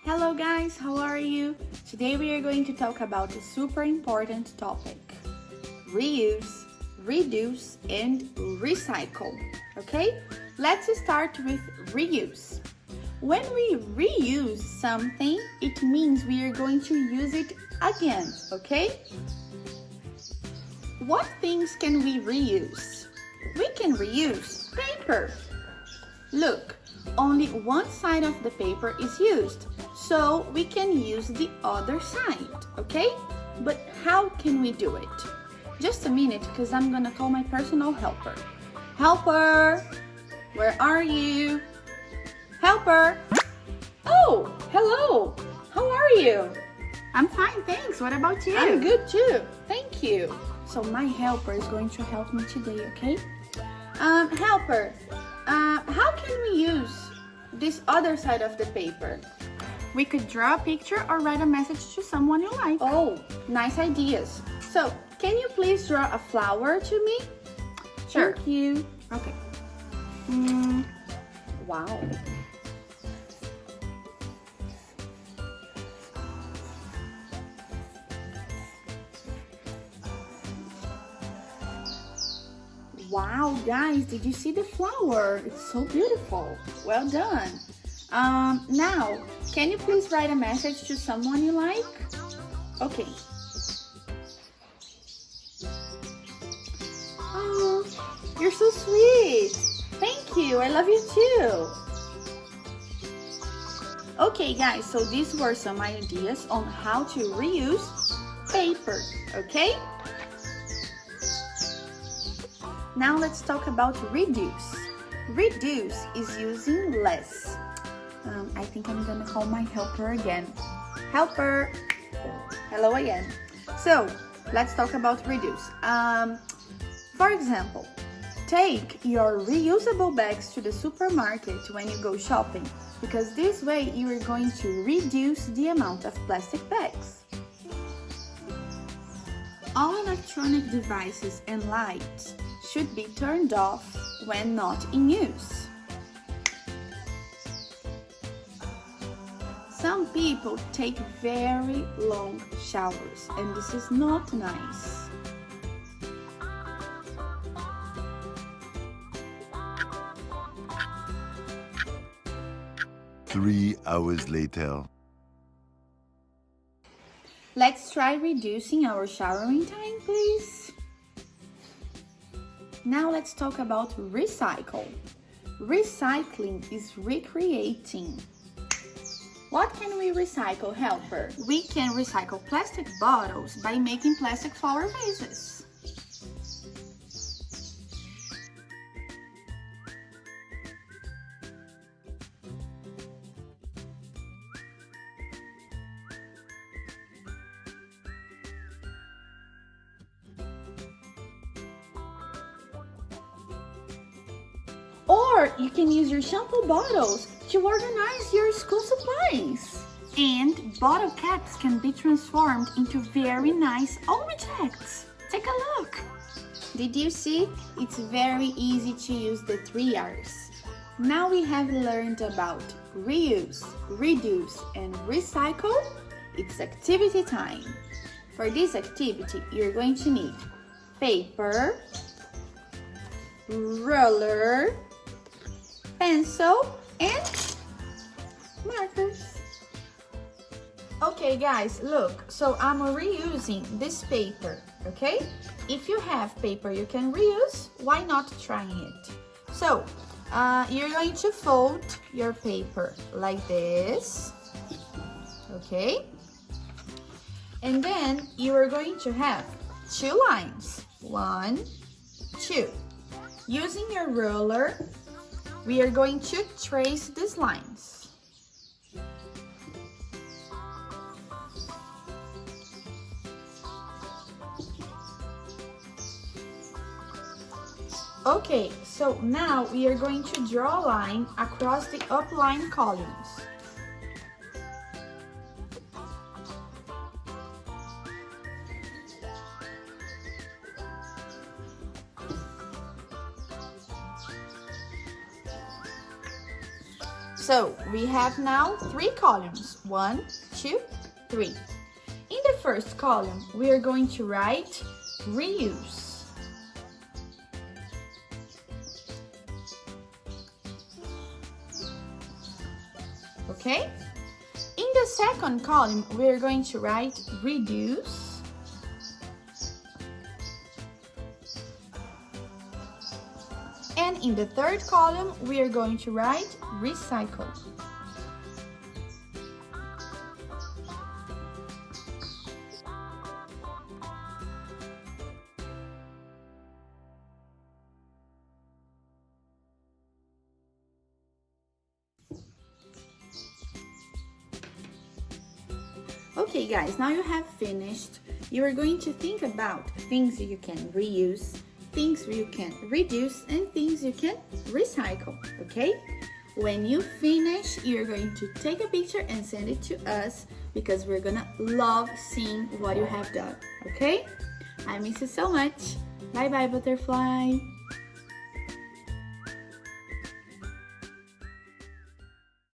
Hello guys, how are you? Today we are going to talk about a super important topic. Reuse, reduce, and recycle. Okay? Let's start with reuse. When we reuse something, it means we are going to use it again, okay? What things can we reuse? We can reuse paper. Look, only one side of the paper is used, so we can use the other side, okay? But how can we do it? Just a minute, because I'm gonna call my personal helper. Helper, where are you? Helper! Oh, hello! How are you? I'm fine, thanks. What about you? I'm good too, thank you. So my helper is going to help me today, okay? Helper, how can we use this other side of the paper? We could draw a picture or write a message to someone you like. Oh, nice ideas. So, can you please draw a flower to me? Sure. Thank you. Okay. Wow. Wow, guys, did you see the flower? It's so beautiful. Well done. Now, can you please write a message to someone you like? Okay. Oh, you're so sweet. Thank you. I love you too. Okay, guys, so these were some ideas on how to reuse paper, okay? Now let's talk about reduce. Reduce is using less. I think I'm gonna call my helper again. Helper! Hello again. So, let's talk about reduce. For example, take your reusable bags to the supermarket when you go shopping, because this way you are going to reduce the amount of plastic bags. All electronic devices and lights should be turned off when not in use. Some people take very long showers, and this is not nice. Three hours later. Let's try reducing our showering time, please. Now let's talk about recycle. Recycling is recreating. What can we recycle, helper? We can recycle plastic bottles by making plastic flower vases. Or you can use your shampoo bottles to organize your school supplies. And bottle caps can be transformed into very nice objects. Take a look. Did you see? It's very easy to use the 3 R's. Now we have learned about reuse, reduce, and recycle. It's activity time. For this activity, you're going to need paper, ruler, pencil, and markers. Okay guys, look, so I'm reusing this paper, okay? If you have paper you can reuse, why not trying it? So, you're going to fold your paper like this, okay? And then you are going to have 2 lines, 1, 2. Using your ruler, we are going to trace these lines. Okay, so now we are going to draw a line across the upline columns. So we have now 3 columns. 1, 2, 3. In the first column, we are going to write reuse. Okay? In the second column, we are going to write reduce. And in the third column, we are going to write recycle. Okay guys, now you have finished. You are going to think about things you can reuse, things you can reduce, and things you can recycle, okay? When you finish, you're going to take a picture and send it to us because we're gonna love seeing what you have done, okay? I miss you so much. Bye bye, butterfly.